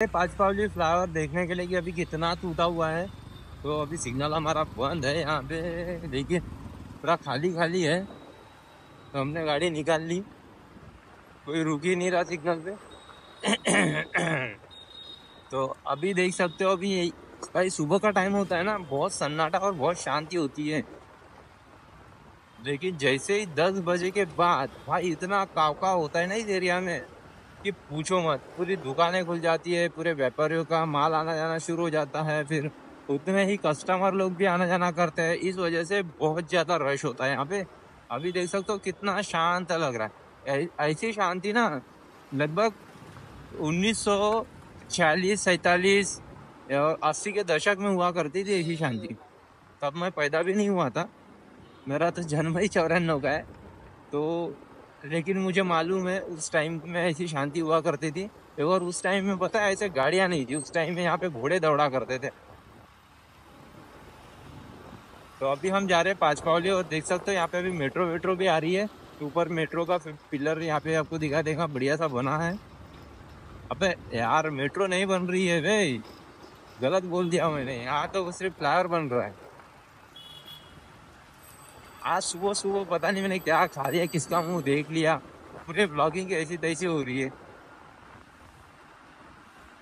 पाँच पावली फ्लावर देखने के लिए कि अभी कितना टूटा हुआ है। तो अभी सिग्नल हमारा बंद है यहाँ पे, देखिए पूरा खाली खाली है। तो हमने गाड़ी निकाल ली, कोई रुक ही नहीं रहा सिग्नल पे। तो अभी देख सकते हो, अभी भाई सुबह का टाइम होता है ना, बहुत सन्नाटा और बहुत शांति होती है। लेकिन जैसे ही 10 बजे के बाद भाई इतना कावकाव होता है ना इस एरिया में कि पूछो मत। पूरी दुकानें खुल जाती है, पूरे व्यापारियों का माल आना जाना शुरू हो जाता है, फिर उतने ही कस्टमर लोग भी आना जाना करते हैं। इस वजह से बहुत ज्यादा रश होता है यहाँ पे। अभी देख सकते हो कितना शांत लग रहा है। ऐसी शांति ना लगभग 1946 47 और 80 के दशक में हुआ करती थी ऐसी शांति। तब मैं पैदा भी नहीं हुआ था, मेरा तो जन्म ही 94 का है। तो लेकिन मुझे मालूम है उस टाइम में ऐसी शांति हुआ करती थी। और उस टाइम में पता है ऐसे गाड़ियां नहीं थी, उस टाइम में यहाँ पे घोड़े दौड़ा करते थे। तो अभी हम जा रहे हैं पांच पावली, और देख सकते हो यहाँ पे अभी मेट्रो वेट्रो भी आ रही है। ऊपर मेट्रो का पिलर यहाँ पे आपको दिखा देगा, बढ़िया सा बना है। अबे यार मेट्रो नहीं बन रही है भाई, गलत बोल दिया मैंने, यहाँ तो सिर्फ फ्लाईओवर बन रहा है। आज सुबह सुबह पता नहीं मैंने क्या खा लिया, किसका मुंह देख लिया, पूरे ब्लॉगिंग ऐसी तैसी हो रही है।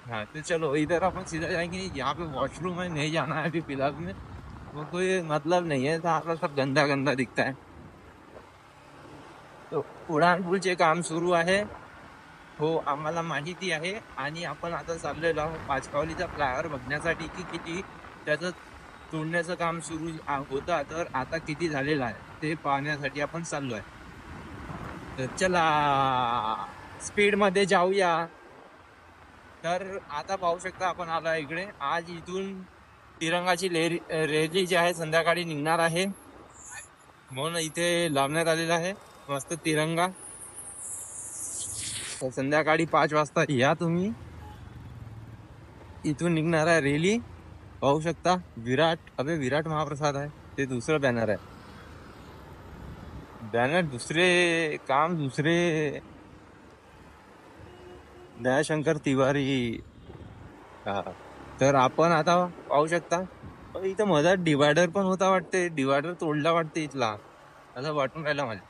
हाँ तो चलो इधर अपन सीधा जाएंगे, यहाँ पे वॉशरूम है, नहीं जाना है अभी फिलहाल में। वो कोई मतलब नहीं है, सारा सब गंदा गंदा दिखता है। तो उडान पूलचे काम सुरू आहे, हो आम्हाला माहिती आहे। आणि आपण आता चाललेलो आहोत पाचपावलीचा फ्लायओव्हर बघण्यासाठी की किती त्याचं तोडण्याचं काम सुरू होतं, तर आता किती झालेलं आहे ते पाहण्यासाठी आपण चाललोय। तर चला स्पीड मध्ये जाऊया। तर आता पाहू शकता आपण आलो इकडे। आज इथून तिरंगाची रॅली जी आहे संध्याकाळी निघणार आहे, म्हणून इथे लावण्यात आलेला आहे मस्त तिरंगा। तर संध्याकाळी 5 वाजता या तुम्ही, इथून निघणार आहे रॅली। पाहू शकता विराट, अबे विराट महाप्रसाद आहे ते दुसरं बॅनर आहे, बॅनर दुसरे काम दुसरे, दयाशंकर तिवारी। हा तर आपण आता पाहू शकता इथं मधात डिवायडर पण होता वाटते, डिवायडर तोडला वाटते इथला, असं वाटून राहिलं मला।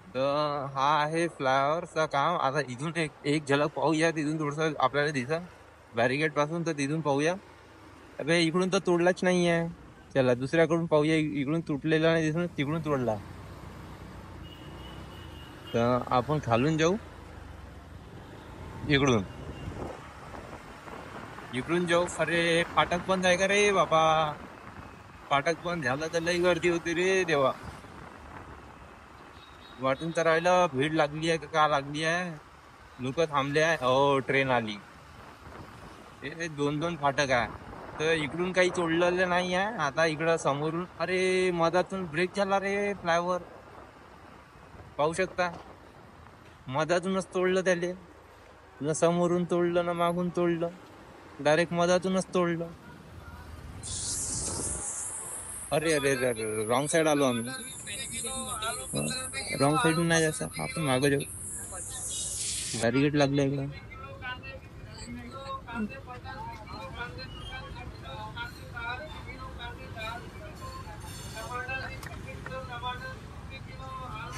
तर हा आहे फ्लायओव्हरचा काम। आता इथून एक झलक पाहूया, तिथून थोडस आपल्याला दिसा बॅरिगेड पासून, तर तिथून पाहूया। अबे इकडून तर तोडलाच नाहीये, चला दुसऱ्याकडून पाहूया। इकडून तुटलेला नाही दिसून, तिकडून तोडला। तर आपण खालून जाऊ, इकडून इकडून जाऊ। अरे फाटक बंद आहे का रे बाबा, फाटक बंद झालं तर लई गर्दी होती रे देवा। वाटून तर राहिलं भीड लागली आहे का लागली आहे, लोक थांबले आहे। हो ट्रेन आली, हे दोन दोन फाटक आहे। तर इकडून काही तोडलेलं नाही आहे। आता इकडं समोरून अरे मधातून ब्रेक झाला रे फ्लायओव्हर, पाहू शकता मधातूनच तोडलं त्याले, न समोरून तोडलं ना मागून तोडलं, डायरेक्ट मधातूनच तोडलं। अरे अरे अरे रॉंग साइड आलो आम्ही, रॉंग साइड नाही जायचं, आपण मागं जाऊ, बॅरिगेड लागलं इकडं।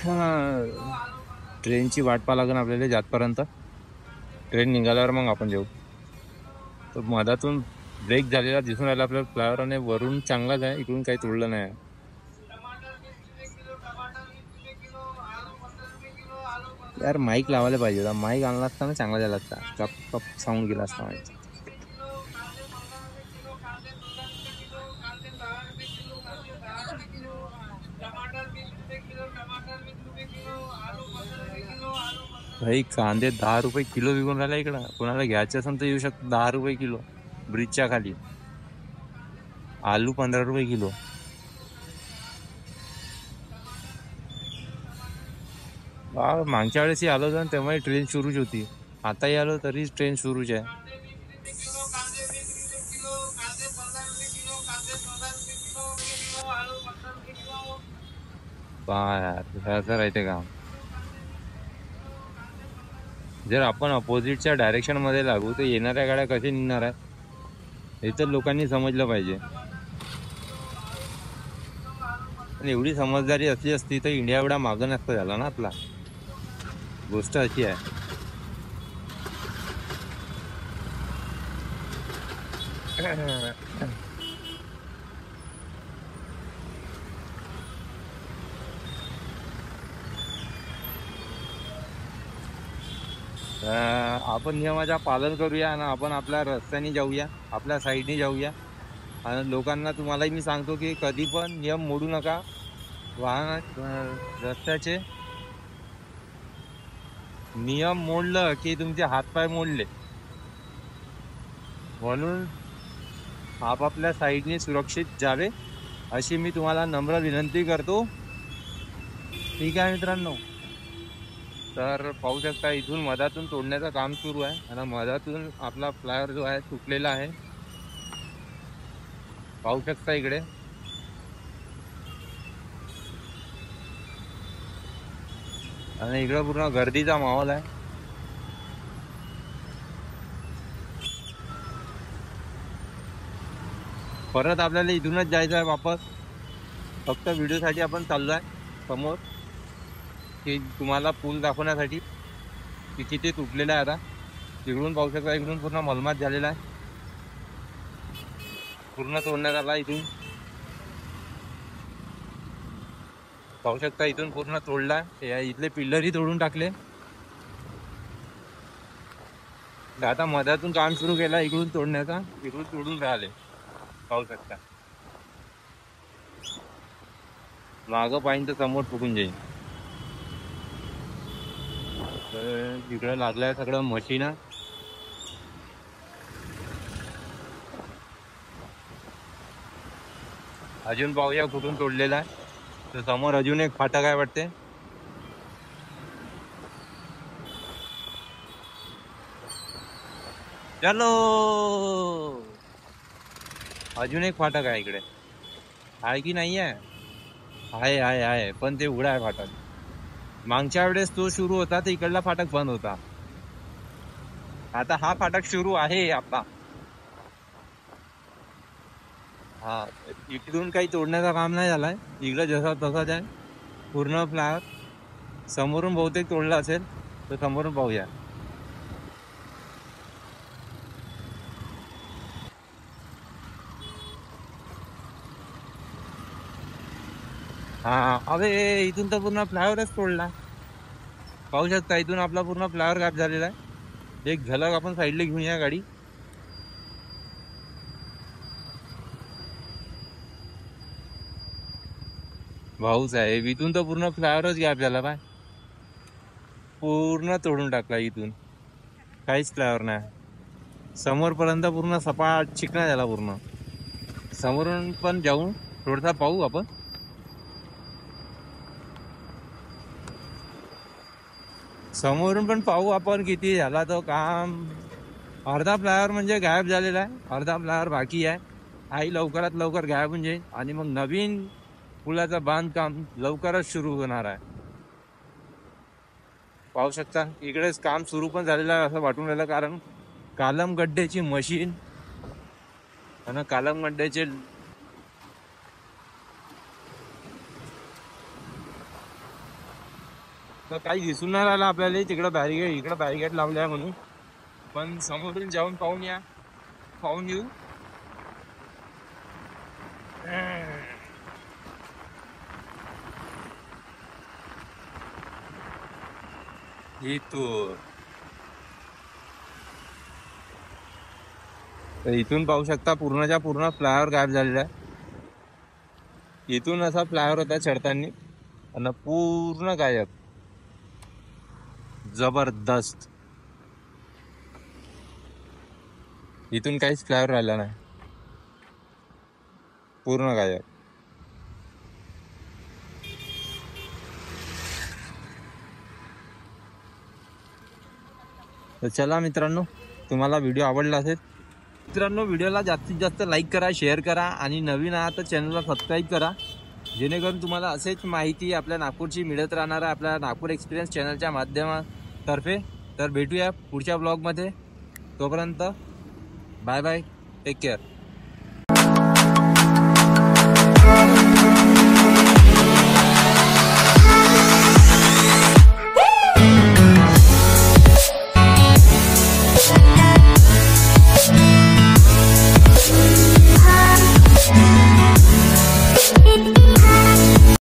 हा ट्रेनची वाट पाहा लागेल आपल्याला जातपर्यंत, ट्रेन निघाल्यावर मग आपण जाऊ। तो मधातून ब्रेक झालेला दिसून राहिला आपल्याला फ्लायओव्हर, आणि वरून चांगलाच आहे, इकडून काही तोडलं नाही। यार माईक लावायला पाहिजे होता, माईक आणला असता ना चांगला झाला असता, कप कप साऊंड गेला असता माईक। भाई कांदे 10 रुपये किलो विकून राहिला इकडं, कोणाला घ्यायचे असेल तर येऊ शकतो। 10 रुपये किलो ब्रिजच्या खाली, आलू 15 रुपये किलो। मागच्या वेळेस आलो होतो तेव्हा ट्रेन सुरूच होती, आताही आलो तरी ट्रेन सुरूच आहे। पहा यार असं राहते काम, जर आपण अपोजिटच्या डायरेक्शनमध्ये लागू तर येणाऱ्या गाड्या कशी निघणार आहेत हे तर लोकांनी समजलं पाहिजे. आणि एवढी समजदारी असली असती तर इंडिया एवढा मागं नसता झाला ना आपला. गोष्ट अशी आहे. आपण नियमाचा पालन करूया आणि आपण आपल्या रस्त्याने जाऊया, आपल्या साईडने जाऊया. आणि लोकांना तुम्हालाही मी सांगतो की कधी पण नियम मोडू नका. रस्त्याचे नियम मोडलं की तुमचे हातपाय मोडले. म्हणून आपापल्या साईडने सुरक्षित जावे अशी मी तुम्हाला नम्र विनंती करतो. ठीक आहे मित्रांनो. तर पाहू शकता इथून मधातून तोडण्याचं काम सुरू आहे आणि मधातून आपला फ्लायर जो आहे तुटलेला आहे. पाहू शकता इकडे. आणि इकडं पूर्ण गर्दीचा माहोल आहे. परत आपल्याला इथूनच जायचं आहे वापस. फक्त व्हिडिओसाठी आपण चाललो आहे समोर की तुम्हाला पूल दाखवण्यासाठी की किती तुटलेला आहे. आता इकडून पाहू शकता इकडून पूर्ण मलमात झालेला आहे. पूर्ण तोडण्यात आला. इथून पाहू शकता इथून पूर्ण तोडला. इथले पिल्लरही तोडून टाकले. आता मधातून काम सुरू केलं इकडून तोडण्याचा. इकडून तोडून राहिले पाहू शकता. मागं पाहिजे तर समोर फुकून जाईल. तर इकडं लागलंय सगळं मशीन. अजून पाहूया कुठून तोडलेला आहे. तर समोर अजून एक फाटक आहे वाटते. चलो अजून एक फाटक आहे इकडे. आहे की नाही आहे? आहे पण ते उघडा आहे फाटक. मागच्या वेळेस तो सुरू होता तर इकडला फाटक बंद होता. आता हा फाटक सुरू आहे आपला. हा इकडून काही तोडण्याचं काम नाही झालाय. इकडे जसा तसाच आहे पूर्ण फ्लायर. समोरून बहुतेक तोडला असेल तर समोरून पाहूया. हा अरे इथून तर पूर्ण फ्लायरच तोडला. पाहू शकता इथून आपला पूर्ण फ्लायर गायब झालेला आहे. एक झलक आपण साईडला घेऊन या गाडी. भाऊच आहे. इथून तर पूर्ण फ्लायरच गॅप झाला बाय. पूर्ण तोडून टाकला. इथून काहीच फ्लायर नाही. समोरपर्यंत पूर्ण सपाट चिकना झाला पूर्ण. समोरून पण जाऊन थोडासा पाहू आपण. समोरून पण पाहू आपण किती झाला तो काम. अर्धा फ्लायर म्हणजे गायब झालेला आहे. अर्धा फ्लायर बाकी आहे. आई लवकरात लवकर गायब होऊन जाईल आणि मग नवीन पुलाचं बांधकाम लवकरच सुरू होणार आहे. पाहू शकता इकडेच काम सुरू पण झालेलं आहे असं वाटून राहिलं. कारण कालम गड्ड्याची मशीन आणि कालम गड्ड्याचे तर काही दिसून नाही राहिलं आपल्याला. तिकडं बॅरिगेड इकडं बॅरिगेड लावले आहे म्हणून. पण समोरून जाऊन पाहून येऊ. इथून पाहू शकता पूर्णच्या पूर्ण फ्लायर गायब झालेला आहे. इथून असा फ्लायर होता चढताना आणि पूर्ण गायब. जबरदस्त. इथून काहीच फ्लायर राहिला नाही. पूर्ण गायब. तर चला मित्रांनो तुम्हाला व्हिडिओ आवडला असेल. मित्रांनो व्हिडिओला जास्तीत जास्त लाईक करा, शेअर करा आणि नवीन आहात तर चॅनलला सबस्क्राईब करा. जेणेकरून तुम्हाला असेच माहिती आपल्या नागपूरची मिळत राहणार आहे आपल्या नागपूर एक्सपिरियन्स चॅनलच्या माध्यमातर्फे. तर भेटूया पुढच्या ब्लॉगमध्ये. तोपर्यंत बाय बाय, टेक केअर.